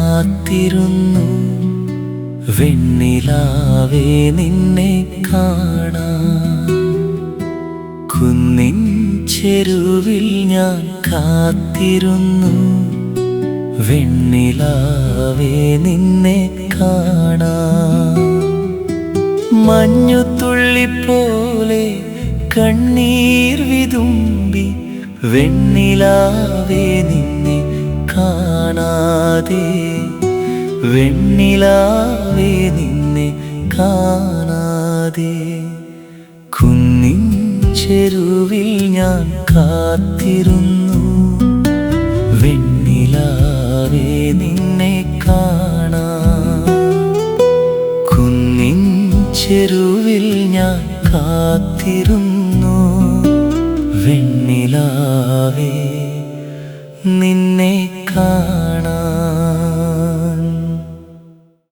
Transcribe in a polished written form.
കാത്തിരുന്നു വെണ്ണിലാവേ നിന്നെ കാണാൻ. കുന്നിൻ ചെരുവിൽ ഞാൻ കാത്തിരുന്നു വെണ്ണിലാവേ നിന്നെ കാണാൻ. മഞ്ഞുതുള്ളിപ്പോലെ കണ്ണീർ വിതുമ്പി വെണ്ണിലാവേ നിന്നെ കാണാതെ, വെണ്ണിലാവേ നിന്നെ കാണാതെ. കുന്നിൻ ചെരുവിൽ ഞാൻ കാത്തിരുന്നു വെണ്ണിലാവേ നിന്നെ കാണാൻ. കുന്നിൻ ചെരുവിൽ ഞാൻ കാത്തിരുന്നു വെണ്ണിലാവേ നിന്നെ കാണാൻ.